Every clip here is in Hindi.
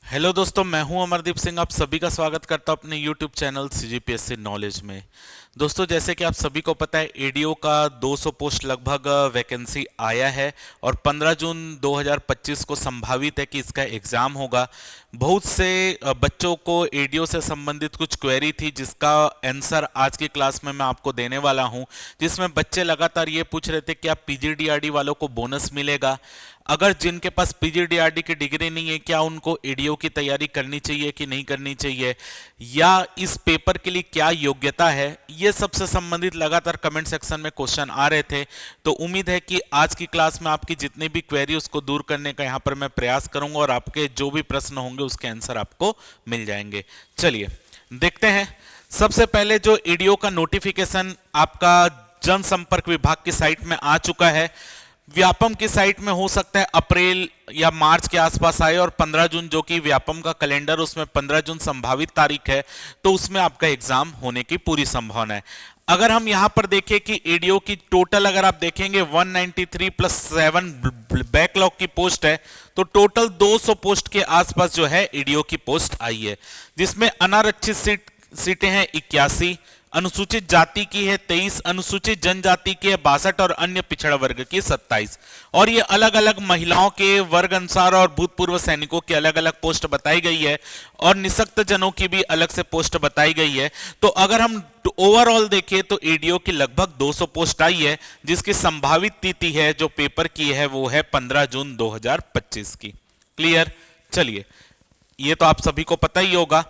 हेलो दोस्तों, मैं हूं अमरदीप सिंह। आप सभी का स्वागत करता हूं अपने यूट्यूब चैनल सीजीपीएससी नॉलेज में। दोस्तों, जैसे कि आप सभी को पता है, एडीओ का 200 पोस्ट लगभग वैकेंसी आया है और 15 जून 2025 को संभावित है कि इसका एग्जाम होगा। बहुत से बच्चों को एडीओ से संबंधित कुछ क्वेरी थी, जिसका आंसर आज की क्लास में मैं आपको देने वाला हूं, जिसमें बच्चे लगातार ये पूछ रहे थे कि आप पीजीडीआरडी वालों को बोनस मिलेगा। अगर जिनके पास पीजीडीआरडी की डिग्री नहीं है, क्या उनको एडीओ की तैयारी करनी चाहिए कि नहीं करनी चाहिए, या इस पेपर के लिए क्या योग्यता है, ये सबसे संबंधित लगातार कमेंट सेक्शन में क्वेश्चन आ रहे थे। तो उम्मीद है कि आज की क्लास में आपकी जितनी भी क्वेरी उसको दूर करने का यहाँ पर मैं प्रयास करूंगा और आपके जो भी प्रश्न होंगे उसके आंसर आपको मिल जाएंगे। चलिए देखते हैं। सबसे पहले जो एडीओ का नोटिफिकेशन आपका जनसंपर्क विभाग की साइट में आ चुका है। व्यापम की साइट में हो सकता है अप्रैल या मार्च के आसपास आए, और 15 जून जो कि व्यापम का कैलेंडर, उसमें 15 जून संभावित तारीख है, तो उसमें आपका एग्जाम होने की पूरी संभावना है। अगर हम यहां पर देखें कि एडीओ की टोटल अगर आप देखेंगे 193 प्लस 7 बैकलॉग की पोस्ट है, तो टोटल 200 पोस्ट के आसपास जो है एडीओ की पोस्ट आई है, जिसमें अनारक्षित सीटें हैं 81, अनुसूचित जाति की है 23, अनुसूचित जनजाति की है 62 और अन्य पिछड़ा वर्ग की 27। और ये अलग अलग महिलाओं के वर्ग अनुसार और भूतपूर्व सैनिकों की अलग अलग पोस्ट बताई गई है, और निःशक्त जनों की भी अलग से पोस्ट बताई गई है। तो अगर हम ओवरऑल देखें तो एडीओ की लगभग 200 पोस्ट आई है, जिसकी संभावित तिथि है जो पेपर की है वो है 15 जून 2025 की। क्लियर? चलिए, ये तो आप सभी को पता ही होगा।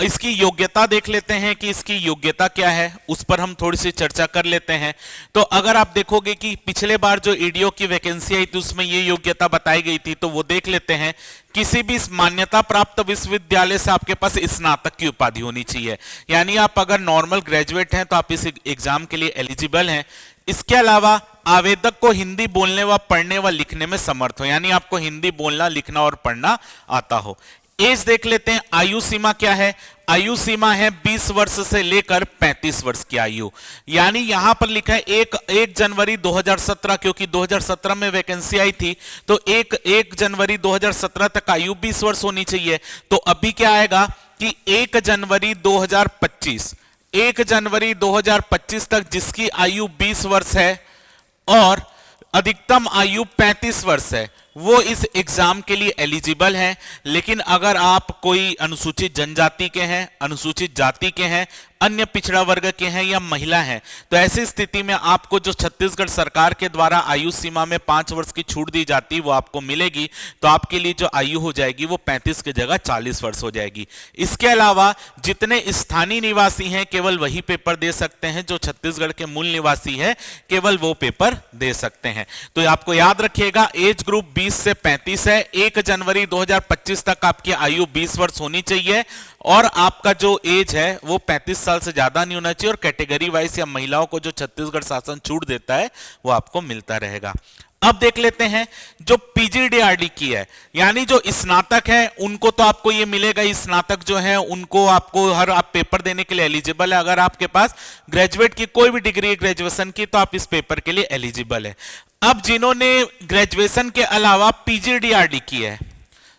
इसकी योग्यता देख लेते हैं कि इसकी योग्यता क्या है, उस पर हम थोड़ी सी चर्चा कर लेते हैं। तो अगर आप देखोगे कि पिछले बार जो एडीओ की वैकेंसी आई थी उसमें ये योग्यता बताई गई थी, तो वो देख लेते हैं। किसी भी मान्यता प्राप्त विश्वविद्यालय से आपके पास स्नातक की उपाधि होनी चाहिए, यानी आप अगर नॉर्मल ग्रेजुएट हैं तो आप इस एग्जाम के लिए एलिजिबल हैं। इसके अलावा आवेदक को हिंदी बोलने व पढ़ने व लिखने में समर्थ हो, यानी आपको हिंदी बोलना, लिखना और पढ़ना आता हो। एज देख लेते हैं। आयु सीमा क्या है? आयु सीमा है 20 वर्ष से लेकर 35 वर्ष की आयु, यानी यहां पर लिखा है 1 जनवरी 2017, क्योंकि 2017 में वैकेंसी आई थी, तो 1 जनवरी 2017 तक आयु 20 वर्ष होनी चाहिए। तो अभी क्या आएगा कि 1 जनवरी 2025, 1 जनवरी 2025 तक जिसकी आयु 20 वर्ष है और अधिकतम आयु 35 वर्ष है, वो इस एग्जाम के लिए एलिजिबल हैं। लेकिन अगर आप कोई अनुसूचित जनजाति के हैं, अनुसूचित जाति के हैं, अन्य पिछड़ा वर्ग के हैं या महिला हैं, तो ऐसी स्थिति में आपको जो छत्तीसगढ़ सरकार के द्वारा आयु सीमा में 5 वर्ष की छूट दी जाती वो आपको मिलेगी। तो आपके लिए जो आयु हो जाएगी वो 35 की जगह 40 वर्ष हो जाएगी। इसके अलावा जितने स्थानीय निवासी हैं केवल वही पेपर दे सकते हैं, जो छत्तीसगढ़ के मूल निवासी है केवल वो पेपर दे सकते हैं। तो आपको याद रखिएगा, एज ग्रुप 20 से 35 है। 1 जनवरी 2025 तक आपकी आयु 20 वर्ष होनी चाहिए, और आपका जो एज है वो 35 साल से ज्यादा नहीं होना चाहिए, और कैटेगरी वाइज या महिलाओं को जो छत्तीसगढ़ शासन छूट देता है वो आपको मिलता रहेगा। अब देख लेते हैं जो पीजीडीआरडी की है, यानी जो स्नातक है उनको तो आपको ये मिलेगा। स्नातक जो है उनको आपको आप पेपर देने के लिए एलिजिबल है। अगर आपके पास ग्रेजुएट की कोई भी डिग्री है ग्रेजुएशन की, तो आप इस पेपर के लिए एलिजिबल है। अब जिन्होंने ग्रेजुएशन के अलावा पीजीडीआरडी की है,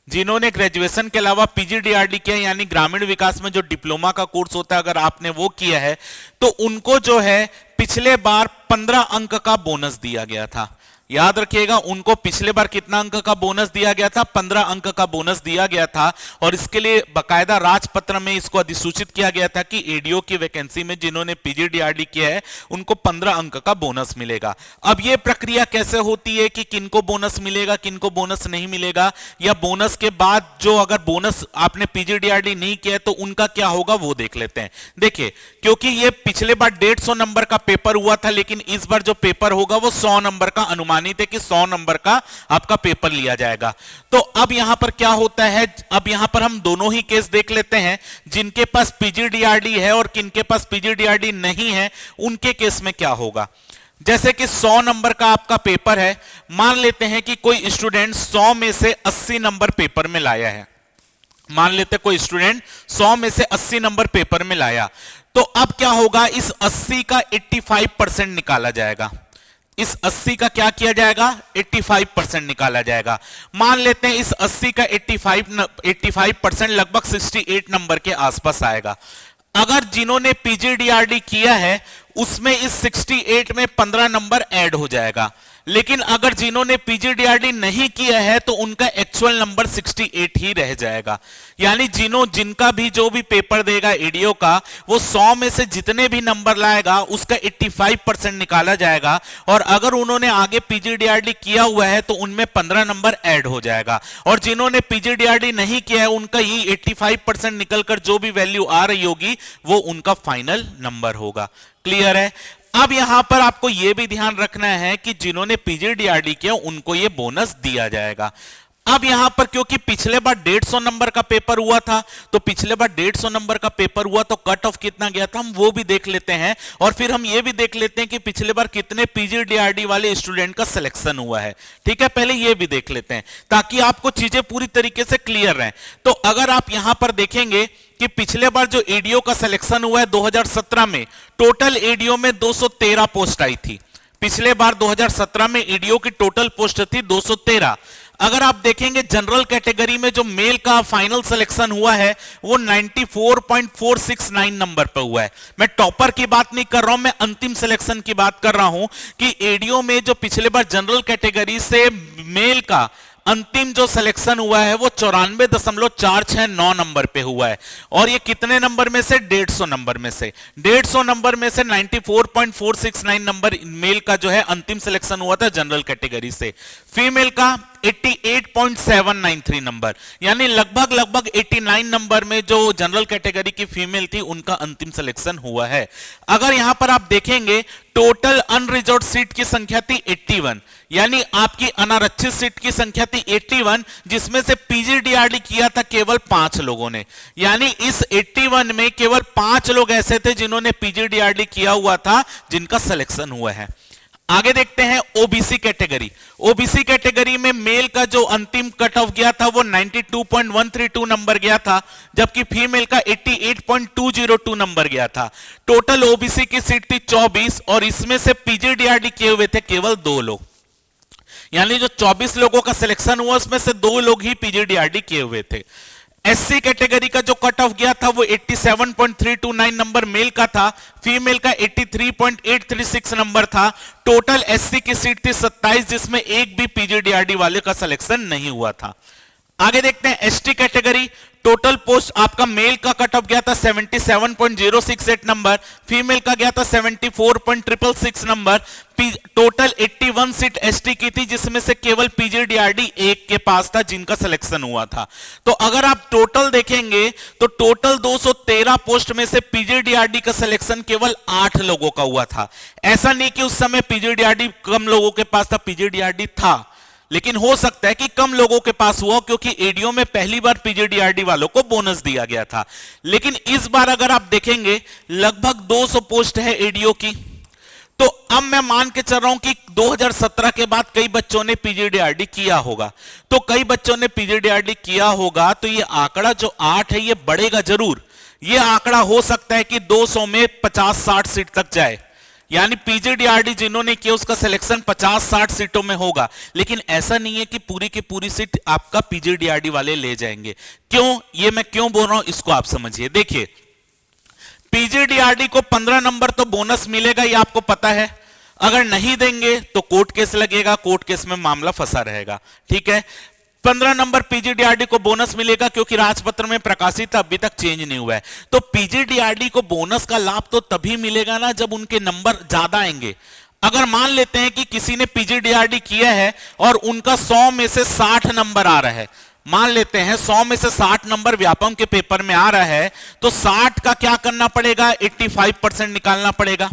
जिन्होंने ग्रेजुएशन के अलावा पीजीडीआरडी किया है, यानी ग्रामीण विकास में जो डिप्लोमा का कोर्स होता है, अगर आपने वो किया है, तो उनको जो है पिछले बार 15 अंक का बोनस दिया गया था। याद रखिएगा, उनको पिछले बार कितना अंक का बोनस दिया गया था? 15 अंक का बोनस दिया गया था, और इसके लिए बकायदा राजपत्र में इसको अधिसूचित किया गया था कि एडीओ की वैकेंसी में जिन्होंने पीजीडीआरडी किया है उनको 15 अंक का बोनस मिलेगा। अब यह प्रक्रिया कैसे होती है कि किनको बोनस मिलेगा, किनको बोनस नहीं मिलेगा, या बोनस के बाद जो अगर बोनस आपने पीजीडीआरडी नहीं किया तो उनका क्या होगा वो देख लेते हैं। देखिए, क्योंकि ये पिछले बार 150 नंबर का पेपर हुआ था, लेकिन इस बार जो पेपर होगा वो 100 नंबर का अनुमान थे कि 100 नंबर का आपका पेपर लिया जाएगा। तो अब यहां पर क्या होता है, अब यहां पर हम दोनों ही केस देख लेते हैं, जिनके पास पीजीडीआरडी है और किनके पास पीजीडीआरडी नहीं है, उनके केस में क्या होगा। जैसे कि 100 नंबर का आपका पेपर है, मान लेते हैं कि कोई स्टूडेंट 100 में से 80 नंबर पेपर में लाया है। मान लेते कोई स्टूडेंट 100 में से 80 नंबर पेपर में लाया, तो अब क्या होगा, इस 80 का 85% निकाला जाएगा। इस 80 का क्या किया जाएगा, 85% निकाला जाएगा। मान लेते हैं इस 80 का 85% लगभग 68 नंबर के आसपास आएगा। अगर जिन्होंने पीजीडीआरडी किया है उसमें इस 68 में 15 नंबर ऐड हो जाएगा, लेकिन अगर जिन्होंने पीजीडीआरडी नहीं किया है तो उनका एक्चुअल नंबर 68 ही रह जाएगा। यानी जिनका भी जो भी पेपर देगा एडीओ का, वो 100 में से जितने भी नंबर लाएगा उसका 85% निकाला जाएगा, और अगर उन्होंने आगे पीजीडीआरडी किया हुआ है तो उनमें 15 नंबर ऐड हो जाएगा, और जिन्होंने पीजीडीआरडी नहीं किया है उनका ये 85% निकलकर जो भी वैल्यू आ रही होगी वो उनका फाइनल नंबर होगा। क्लियर है? अब यहां पर आपको यह भी ध्यान रखना है कि जिन्होंने पीजीडीआरडी किया उनको यह बोनस दिया जाएगा। अब यहां पर क्योंकि पिछले बार 150 नंबर का पेपर हुआ था, तो पिछले बार 150 नंबर का पेपर हुआ तो कट ऑफ कितना गया था हम वो भी देख लेते हैं, और फिर हम ये भी देख लेते हैं कि पिछले बार कितने पीजीडीआरडी वाले स्टूडेंट का सिलेक्शन हुआ है। ठीक है, पहले ये भी देख लेते हैं ताकि आपको चीजें पूरी तरीके से क्लियर रहें। तो अगर आप यहां पर देखेंगे कि पिछले बार जो एडीओ का सिलेक्शन हुआ है 2017 में, टोटल एडीओ में 213 पोस्ट आई थी। पिछले बार 2017 में एडीओ की टोटल पोस्ट थी 213। अगर आप देखेंगे जनरल कैटेगरी में जो मेल का फाइनल सिलेक्शन हुआ है वो 94.469 नंबर पर हुआ है। मैं टॉपर की बात नहीं कर रहा हूं, मैं अंतिम सिलेक्शन की बात कर रहा हूं कि एडीओ में जो पिछले बार जनरल कैटेगरी से मेल का अंतिम जो सिलेक्शन हुआ है वो 94.469 नंबर पे हुआ है, और ये कितने नंबर में से, 150 नंबर में से। 150 नंबर में से 94.469 नंबर मेल का जो है अंतिम सिलेक्शन हुआ था जनरल कैटेगरी से। फीमेल का 88.793 नंबर, यानी लगभग 89 नंबर में जो जनरल कैटेगरी की फीमेल थी उनका अंतिम सिलेक्शन हुआ है। अगर यहां पर आप देखेंगे टोटल अनरिजर्व्ड सीट की संख्या थी 81, यानी आपकी अनारक्षित सीट की संख्या थी 81, जिसमें से पीजीडीआरडी किया था केवल 5 लोगों ने। यानी इस 81 में केवल 5 लोग ऐसे थे जिन्होंने पीजीडीआरडी किया हुआ था जिनका सिलेक्शन हुआ है। आगे देखते हैं ओबीसी कैटेगरी। ओबीसी कैटेगरी में मेल का जो अंतिम कट ऑफ गया था वो 92.132 नंबर गया था, जबकि फीमेल का 88.202 नंबर गया था। टोटल ओबीसी की सीट थी 24, और इसमें से पीजीडीआरडी किए हुए थे केवल 2 लोग। यानी जो 24 लोगों का सिलेक्शन हुआ उसमें से 2 लोग ही पीजीडीआरडी किए हुए थे। एससी कैटेगरी का जो कट ऑफ गया था वो 87.329 नंबर मेल का था, फीमेल का 83.836 नंबर था। टोटल एससी की सीट थी 27, जिसमें एक भी पीजीडीआरडी वाले का सिलेक्शन नहीं हुआ था। आगे देखते हैं एसटी कैटेगरी। टोटल पोस्ट आपका मेल का कट ऑफ गया था 77.068 नंबर, फीमेल का गया था 74.666 नंबर। टोटल 81 सीट एसटी की थी, जिसमें से केवल पीजीडीआरडी एक के पास था जिनका सिलेक्शन हुआ था। तो अगर आप टोटल देखेंगे तो टोटल 213 पोस्ट में से पीजीडीआरडी का सिलेक्शन केवल 8 लोगों का हुआ था। ऐसा नहीं कि उस समय पीजीडीआरडी कम लोगों के पास था, पीजीडीआरडी था, लेकिन हो सकता है कि कम लोगों के पास हुआ क्योंकि एडीओ में पहली बार पीजीडीआरडी वालों को बोनस दिया गया था। लेकिन इस बार अगर आप देखेंगे लगभग 200 पोस्ट है एडीओ की। तो अब मैं मान के चल रहा हूं कि 2017 के बाद कई बच्चों ने पीजीडीआरडी किया होगा, तो कई बच्चों ने पीजीडीआरडी किया होगा, तो ये आंकड़ा जो 8 है ये बढ़ेगा जरूर। ये आंकड़ा हो सकता है कि 200 में 50-60 सीट तक जाए, यानी पीजीडीआरडी जिन्होंने किया उसका सिलेक्शन 50-60 सीटों में होगा। लेकिन ऐसा नहीं है कि पूरी की पूरी सीट आपका पीजीडीआरडी वाले ले जाएंगे। क्यों, ये मैं क्यों बोल रहा हूं इसको आप समझिए। देखिए, पीजीडीआरडी को 15 नंबर तो बोनस मिलेगा, ये आपको पता है। अगर नहीं देंगे तो कोर्ट केस लगेगा, कोर्ट केस में मामला फंसा रहेगा। ठीक है, 15 नंबर पीजीडीआरडी को बोनस मिलेगा क्योंकि राजपत्र में प्रकाशित अभी तक चेंज नहीं हुआ है। तो पीजीडीआरडी को बोनस का लाभ तो तभी मिलेगा ना जब उनके नंबर ज्यादा आएंगे। अगर मान लेते हैं कि किसी ने पीजीडीआरडी किया है और उनका 100 में से 60 नंबर आ रहा है, मान लेते हैं 100 में से 60 नंबर व्यापम के पेपर में आ रहा है, तो 60 का क्या करना पड़ेगा, 85% निकालना पड़ेगा।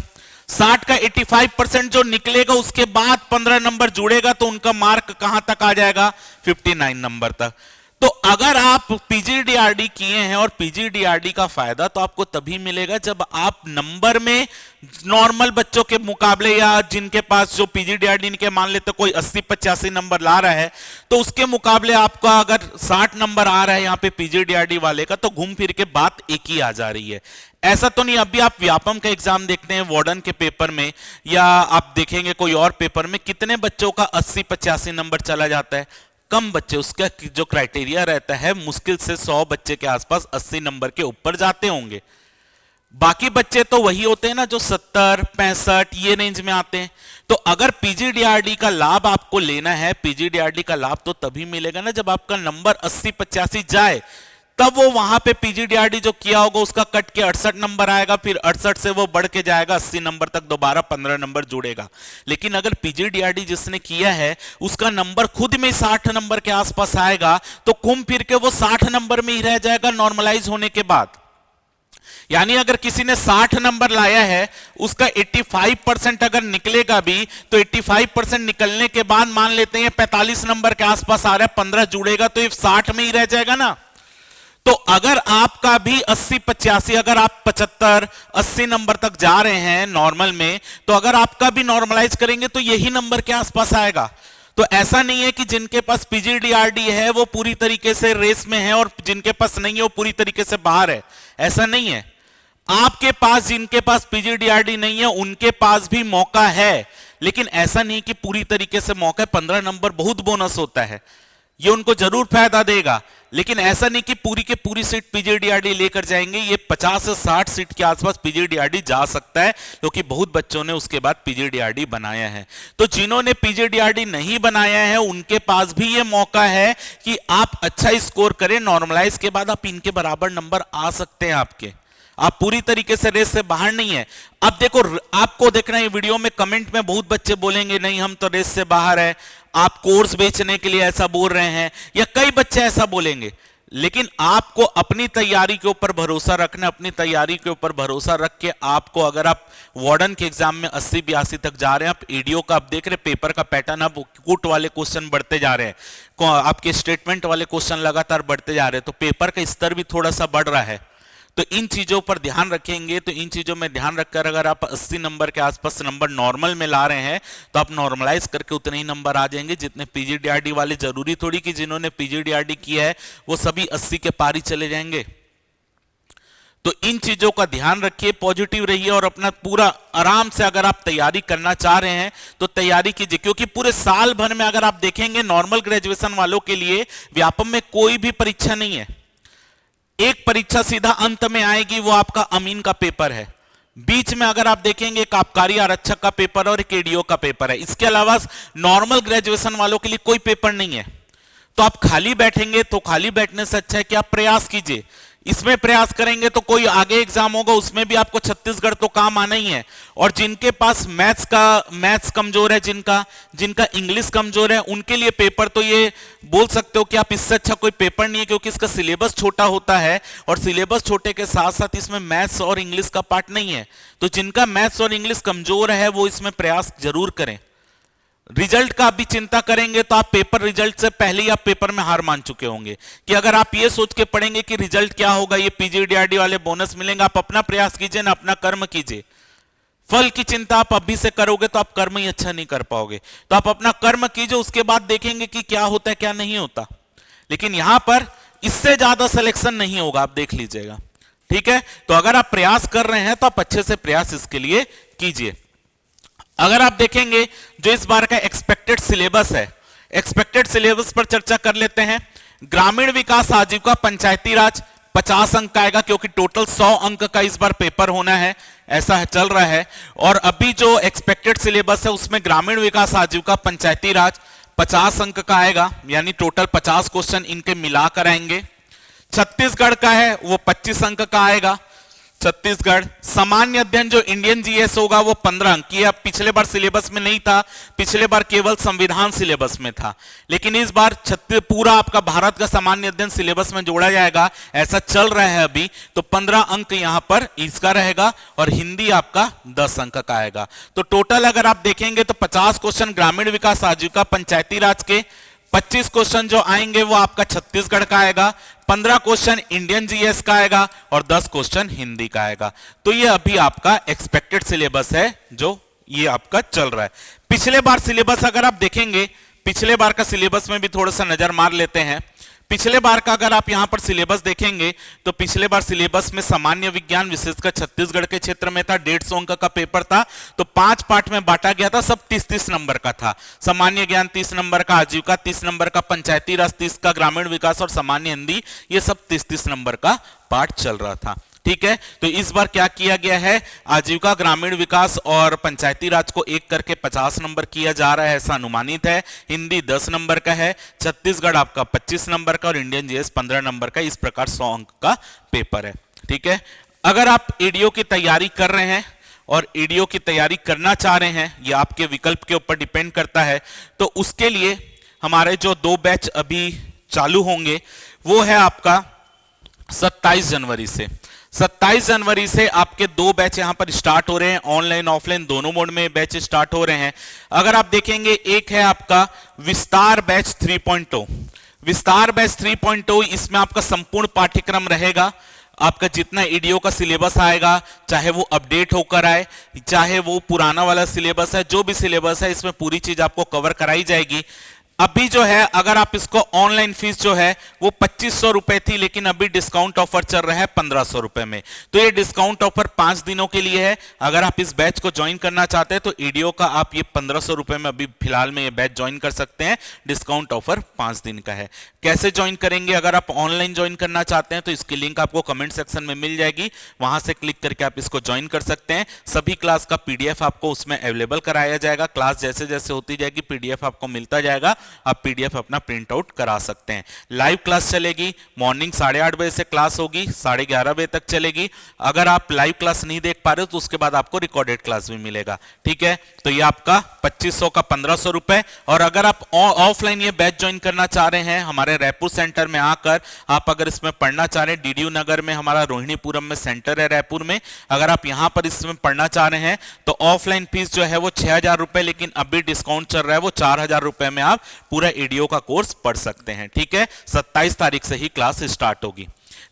60 का 85% जो निकलेगा उसके बाद 15 नंबर जुड़ेगा तो उनका मार्क कहां तक आ जाएगा, 59 नंबर तक। तो अगर आप पीजीडीआरडी किए हैं, और पीजीडीआरडी का फायदा तो आपको तभी मिलेगा जब आप नंबर में नॉर्मल बच्चों के मुकाबले, या जिनके पास जो पीजीडीआरडी के मान लेते कोई 80-85 नंबर ला रहा है, तो उसके मुकाबले आपका अगर 60 नंबर आ रहा है यहां पे पीजीडीआरडी वाले का, तो घूम फिर के बात एक ही आ जा रही है। ऐसा तो नहीं, अभी आप व्यापम का एग्जाम देखते हैं वार्डन के पेपर में, या आप देखेंगे कोई और पेपर में, कितने बच्चों का 80-85 नंबर चला जाता है? कम बच्चे, उसका जो क्राइटेरिया रहता है मुश्किल से 100 बच्चे के आसपास 80 नंबर के ऊपर जाते होंगे। बाकी बच्चे तो वही होते हैं ना जो 70-65 ये रेंज में आते हैं। तो अगर पीजीडीआरडी का लाभ आपको लेना है, पीजीडीआरडी का लाभ तो तभी मिलेगा ना जब आपका नंबर 80-85 जाए, तब वो वहां पे पीजीडीआरडी जो किया होगा उसका कट के 68 नंबर आएगा, फिर 68 से वो बढ़ के जाएगा 80 नंबर तक, दोबारा 15 नंबर जुड़ेगा। लेकिन अगर पीजीडीआरडी जिसने किया है उसका नंबर खुद में 60 नंबर के आसपास आएगा, तो घूम फिर के वो 60 नंबर में ही रह जाएगा नॉर्मलाइज होने के बाद। यानी अगर किसी ने 60 नंबर लाया है, उसका 85% अगर निकलेगा भी, तो 85% निकलने के बाद मान लेते हैं 45 नंबर के आसपास आ रहा है, 15 जुड़ेगा तो ये 60 में ही रह जाएगा ना। तो अगर आपका भी 80-85, अगर आप 75-80 नंबर तक जा रहे हैं नॉर्मल में, तो अगर आपका भी नॉर्मलाइज करेंगे तो यही नंबर के आसपास आएगा। तो ऐसा नहीं है कि जिनके पास पीजीडीआरडी है वो पूरी तरीके से रेस में है और जिनके पास नहीं है वो पूरी तरीके से बाहर है, ऐसा नहीं है। आपके पास, जिनके पास पीजीडीआरडी नहीं है उनके पास भी मौका है, लेकिन ऐसा नहीं कि पूरी तरीके से मौका है। 15 नंबर बहुत बोनस होता है, ये उनको जरूर फायदा देगा, लेकिन ऐसा नहीं कि पूरी के पूरी सीट पीजीडीआरडी लेकर जाएंगे। ये 50 से 60 सीट के आसपास पीजीडीआरडी जा सकता है, क्योंकि बहुत बच्चों ने उसके बाद पीजीडीआरडी बनाया है। तो जिन्होंने पीजीडीआरडी नहीं बनाया है उनके पास भी ये मौका है कि आप अच्छा स्कोर करें, नॉर्मलाइज के बाद आप इनके बराबर नंबर आ सकते हैं आपके। आप पूरी तरीके से रेस से बाहर नहीं है। अब देखो, आपको देखना है वीडियो में कमेंट में बहुत बच्चे बोलेंगे नहीं हम तो रेस से बाहर है, आप कोर्स बेचने के लिए ऐसा बोल रहे हैं, या कई बच्चे ऐसा बोलेंगे। लेकिन आपको अपनी तैयारी के ऊपर भरोसा रखना, अपनी तैयारी के ऊपर भरोसा रख के आपको, अगर आप वार्डन के एग्जाम में 80-82 तक जा रहे हैं, आप एडीओ का आप देख रहे पेपर का पैटर्न, अब कूट वाले क्वेश्चन बढ़ते जा रहे हैं, आपके स्टेटमेंट वाले क्वेश्चन लगातार बढ़ते जा रहे हैं, तो पेपर का स्तर भी थोड़ा सा बढ़ रहा है। तो इन चीजों पर ध्यान रखेंगे, तो इन चीजों में ध्यान रखकर अगर आप 80 नंबर के आसपास नंबर नॉर्मल में ला रहे हैं, तो आप नॉर्मलाइज करके उतने ही नंबर आ जाएंगे जितने पीजीडीआरडी वाले। जरूरी थोड़ी कि जिन्होंने पीजीडीआरडी किया है वो सभी 80 के पार ही चले जाएंगे। तो इन चीजों का ध्यान रखिए, पॉजिटिव रहिए और अपना पूरा आराम से अगर आप तैयारी करना चाह रहे हैं तो तैयारी कीजिए, क्योंकि पूरे साल भर में अगर आप देखेंगे नॉर्मल ग्रेजुएशन वालों के लिए व्यापम में कोई भी परीक्षा नहीं है। एक परीक्षा सीधा अंत में आएगी, वो आपका अमीन का पेपर है। बीच में अगर आप देखेंगे एक आबकारी आरक्षक का पेपर और एक एडीओ का पेपर है। इसके अलावा नॉर्मल ग्रेजुएशन वालों के लिए कोई पेपर नहीं है। तो आप खाली बैठेंगे तो खाली बैठने से अच्छा है कि आप प्रयास कीजिए। इसमें प्रयास करेंगे तो कोई आगे एग्जाम होगा उसमें भी आपको छत्तीसगढ़ तो काम आना ही है। और जिनके पास मैथ्स कमजोर है, जिनका इंग्लिश कमजोर है, उनके लिए पेपर तो ये बोल सकते हो कि आप इससे अच्छा कोई पेपर नहीं है, क्योंकि इसका सिलेबस छोटा होता है और सिलेबस छोटे के साथ साथ इसमें मैथ्स और इंग्लिश का पार्ट नहीं है। तो जिनका मैथ्स और इंग्लिश कमजोर है वो इसमें प्रयास जरूर करें। रिजल्ट का भी चिंता करेंगे तो आप पेपर रिजल्ट से पहले ही आप पेपर में हार मान चुके होंगे, कि अगर आप ये सोच के पढ़ेंगे कि रिजल्ट क्या होगा, ये पीजीडीआरडी वाले बोनस मिलेंगे। आप अपना प्रयास कीजिए ना, अपना कर्म कीजिए। फल की चिंता आप अभी से करोगे तो आप कर्म ही अच्छा नहीं कर पाओगे। तो आप अपना कर्म कीजिए, उसके बाद देखेंगे कि क्या होता है क्या नहीं होता। लेकिन यहां पर इससे ज्यादा सिलेक्शन नहीं होगा, आप देख लीजिएगा, ठीक है। तो अगर आप प्रयास कर रहे हैं तो आप अच्छे से प्रयास इसके लिए कीजिए। अगर आप देखेंगे जो इस बार का एक्सपेक्टेड सिलेबस है, एक्सपेक्टेड सिलेबस पर चर्चा कर लेते हैं। ग्रामीण विकास आजीविका पंचायती राज 50 अंक का आएगा, क्योंकि टोटल 100 अंक का इस बार पेपर होना है, ऐसा चल रहा है। और अभी जो एक्सपेक्टेड सिलेबस है उसमें ग्रामीण विकास आजीविका पंचायती राज 50 अंक का आएगा, यानी टोटल 50 क्वेश्चन इनके मिलाकर आएंगे। छत्तीसगढ़ का है वो 25 अंक का आएगा। छत्तीसगढ़ सामान्य अध्ययन जो इंडियन जीएस होगा वो 15 अंक की। अब पिछले बार सिलेबस में नहीं था, पिछले बार केवल संविधान सिलेबस में था, लेकिन इस बार पूरा आपका भारत का सामान्य अध्ययन सिलेबस में जोड़ा जाएगा, ऐसा चल रहा है अभी। तो 15 अंक यहां पर इसका रहेगा और हिंदी आपका 10 अंक का आएगा। तो टोटल अगर आप देखेंगे तो 50 क्वेश्चन ग्रामीण विकास आजीविका पंचायती राज के, 25 क्वेश्चन जो आएंगे वो आपका छत्तीसगढ़ का आएगा, 15 क्वेश्चन इंडियन जीएस का आएगा और 10 क्वेश्चन हिंदी का आएगा। तो ये अभी आपका एक्सपेक्टेड सिलेबस है जो ये आपका चल रहा है। पिछले बार सिलेबस अगर आप देखेंगे, पिछले बार का सिलेबस में भी थोड़ा सा नजर मार लेते हैं। पिछले बार का अगर आप यहां पर सिलेबस देखेंगे तो पिछले बार सिलेबस में सामान्य विज्ञान विशेषकर छत्तीसगढ़ के क्षेत्र में था, 150 अंक का पेपर था। तो 5 पार्ट में बांटा गया था, सब 30-30 नंबर का था। सामान्य ज्ञान 30 नंबर का, आजीविका 30 नंबर का, पंचायती राज 30 का, ग्रामीण विकास और सामान्य हिंदी ये सब 30-30 नंबर का पार्ट चल रहा था। ठीक है, तो इस बार क्या किया गया है, आजीविका, ग्रामीण विकास और पंचायती राज को एक करके 50 नंबर किया जा रहा है, ऐसा अनुमानित है। हिंदी 10 नंबर का है, छत्तीसगढ़ आपका 25 नंबर का और इंडियन जीएस 15 नंबर का। इस प्रकार 100 अंक का पेपर है। ठीक है, अगर आप एडीओ की तैयारी कर रहे हैं और एडीओ की तैयारी करना चाह रहे हैं, ये आपके विकल्प के ऊपर डिपेंड करता है, तो उसके लिए हमारे जो 2 बैच अभी चालू होंगे वो है आपका 27 जनवरी से। 27 जनवरी से आपके 2 बैच यहां पर स्टार्ट हो रहे हैं, ऑनलाइन ऑफलाइन दोनों मोड में बैच स्टार्ट हो रहे हैं। अगर आप देखेंगे, एक है आपका विस्तार बैच 3.0। विस्तार बैच 3.0 इसमें आपका संपूर्ण पाठ्यक्रम रहेगा। आपका जितना ईडीओ का सिलेबस आएगा, चाहे वो अपडेट होकर आए, चाहे वो पुराना वाला सिलेबस है, जो भी सिलेबस है इसमें पूरी चीज आपको कवर कराई जाएगी। अभी जो है, अगर आप इसको ऑनलाइन फीस जो है वो 2500 रुपए थी, लेकिन अभी डिस्काउंट ऑफर चल रहा है 1500 रुपए में। तो ये डिस्काउंट ऑफर 5 दिनों के लिए है। अगर आप इस बैच को ज्वाइन करना चाहते हैं तो ईडीओ का आप ये 1500 रुपए में अभी फिलहाल में ये बैच ज्वाइन कर सकते हैं। डिस्काउंट ऑफर 5 दिन का है। कैसे ज्वाइन करेंगे, अगर आप ऑनलाइन ज्वाइन करना चाहते हैं तो इसकी लिंक आपको कमेंट सेक्शन में मिल जाएगी, वहां से क्लिक करके आप इसको ज्वाइन कर सकते हैं। सभी क्लास का पीडीएफ आपको उसमें अवेलेबल कराया जाएगा। क्लास जैसे जैसे होती जाएगी पीडीएफ आपको मिलता जाएगा, आप पीडीएफ अपना प्रिंट आउट करा सकते हैं। लाइव क्लास चलेगी, मॉर्निंग 8:30 बजे से क्लास होगी, 11:30 बजे तक चलेगी। अगर आप लाइव क्लास नहीं देख पा रहे हो तो उसके बाद आपको रिकॉर्डेड क्लास भी मिलेगा। ठीक है, तो ये आपका 2500 का 1500 रुपए। और अगर आप ऑफलाइन ये बैच ज्वाइन करना चाह रहे हैं, हमारे रायपुर सेंटर में आकर आप अगर इसमें पढ़ना चाह रहे हैं, डीडीयू नगर में हमारा रोहिणीपुरम में सेंटर है रायपुर में, अगर आप यहां पर इसमें पढ़ना चाह रहे हैं तो ऑफलाइन फीस जो है वो 6000 रुपए, लेकिन अभी डिस्काउंट चल रहा है वो 4000 रुपए में आप पूरा ईडीओ का कोर्स पढ़ सकते हैं। ठीक है, 27 तारीख से ही क्लास स्टार्ट होगी।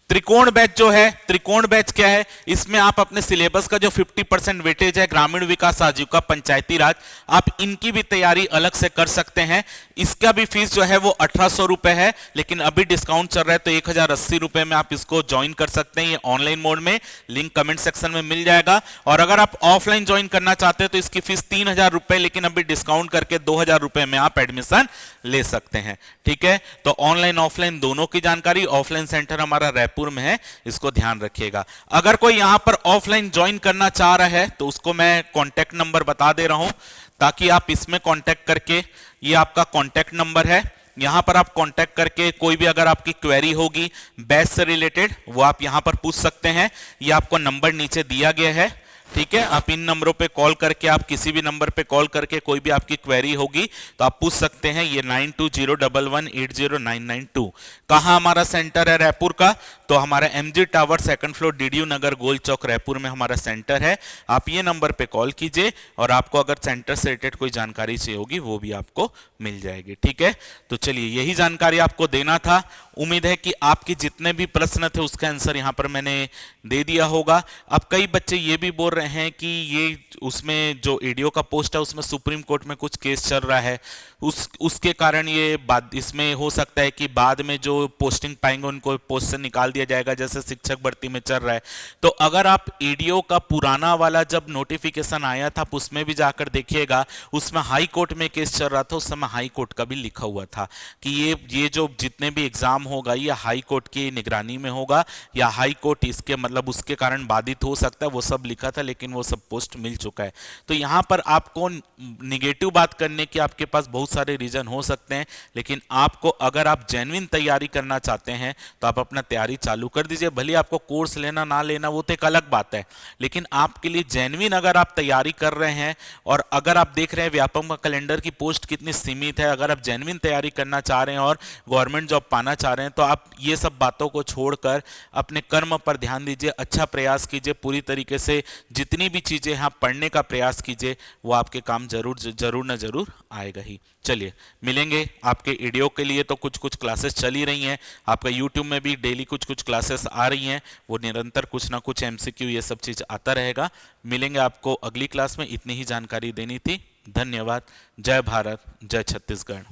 त्रिकोण बैच जो है, त्रिकोण बैच क्या है, इसमें आप अपने सिलेबस का जो 50% वेटेज है, ग्रामीण विकास, आजीविका, पंचायती राज, आप इनकी भी तैयारी अलग से कर सकते हैं। इसका भी फीस जो है वो 1800 रुपए है, लेकिन अभी डिस्काउंट चल रहा है तो 1080 रुपए में आप इसको ज्वाइन कर सकते हैं। ये ऑनलाइन मोड में, लिंक कमेंट सेक्शन में मिल जाएगा। और अगर आप ऑफलाइन ज्वाइन करना चाहते हैं तो इसकी फीस 3000 रुपए, लेकिन अभी डिस्काउंट करके 2000 रुपए में आप एडमिशन ले सकते हैं। ठीक है, तो ऑनलाइन ऑफलाइन दोनों की जानकारी, ऑफलाइन सेंटर हमारा रायपुर में है, इसको ध्यान रखिएगा। अगर कोई यहां पर ऑफलाइन ज्वाइन करना चाह रहा है तो उसको मैं कांटेक्ट नंबर बता दे रहा हूं, ताकि आप इसमें कांटेक्ट करके, ये आपका कांटेक्ट नंबर है, यहां पर आप कांटेक्ट करके कोई भी अगर आपकी क्वेरी होगी बैच से रिलेटेड वो आप यहां पर पूछ सकते हैं। ये आपको नंबर नीचे दिया गया है। ठीक है, आप इन नंबरों पे कॉल करके, आप किसी भी नंबर पे कॉल करके कोई भी आपकी क्वेरी होगी तो आप पूछ सकते हैं। ये 9201180992। कहां हमारा सेंटर है रायपुर का, तो हमारा MG tower 2nd floor, DDU Nagar, Gol Chowk, Raipur में हमारा सेंटर है। आप ये नंबर पे कॉल कीजिए और आपको अगर सेंटर से रिलेटेड कोई जानकारी चाहिए होगी वो भी आपको मिल जाएगी। ठीक है, तो चलिए यही जानकारी आपको देना था। उम्मीद है कि आपके जितने भी प्रश्न थे उसका आंसर यहां पर मैंने दे दिया होगा। अब कई बच्चे ये भी बोल रहे हैं कि ये उसमें जो एडीओ का पोस्ट है उसमें सुप्रीम कोर्ट में कुछ केस चल रहा है, उसके कारण ये बात, इसमें हो सकता है कि बाद में जो पोस्टिंग पाएंगे उनको पोस्ट से निकाल दिया जाएगा, जैसे शिक्षक भर्ती में चल रहा है। तो अगर आप एडीओ का पुराना वाला जब नोटिफिकेशन आया था आप उसमें भी जाकर देखिएगा, उसमें हाई कोर्ट में केस चल रहा था। उस समय हाई कोर्ट का भी लिखा हुआ था कि ये जो जितने भी एग्जाम होगा ये हाई कोर्ट की निगरानी में होगा, या हाई कोर्ट इसके मतलब उसके कारण बाधित हो सकता है, वो सब लिखा था, लेकिन वो सब पोस्ट मिल चुका है। तो यहां पर आपको निगेटिव बात करने की आपके पास बहुत सारे रीजन हो सकते हैं, लेकिन आपको अगर आप जेन्युइन तैयारी करना चाहते हैं तो आप अपना तैयारी चालू कर दीजिए। भले आपको कोर्स लेना ना लेना वो तो एक अलग बात है, लेकिन आपके लिए जेन्युइन अगर आप तैयारी कर रहे हैं और अगर आप देख रहे हैं व्यापक कैलेंडर की पोस्ट कितनी सीमित है, अगर आप जेन्युइन तैयारी करना चाह रहे हैं और गवर्नमेंट जॉब पाना चाह रहे हैं, तो आप ये सब बातों को छोड़कर अपने कर्म पर ध्यान दीजिए, अच्छा प्रयास कीजिए, पूरी तरीके से जितनी भी चीजें आप पढ़ने का प्रयास कीजिए, वो आपके काम जरूर न जरूर आएगा ही। चलिए मिलेंगे। आपके ईडीओ के लिए तो कुछ कुछ क्लासेस चल ही रही हैं, आपका यूट्यूब में भी डेली कुछ कुछ क्लासेस आ रही हैं, वो निरंतर कुछ ना कुछ एमसीक्यू ये सब चीज़ आता रहेगा। मिलेंगे आपको अगली क्लास में, इतनी ही जानकारी देनी थी। धन्यवाद। जय भारत, जय छत्तीसगढ़।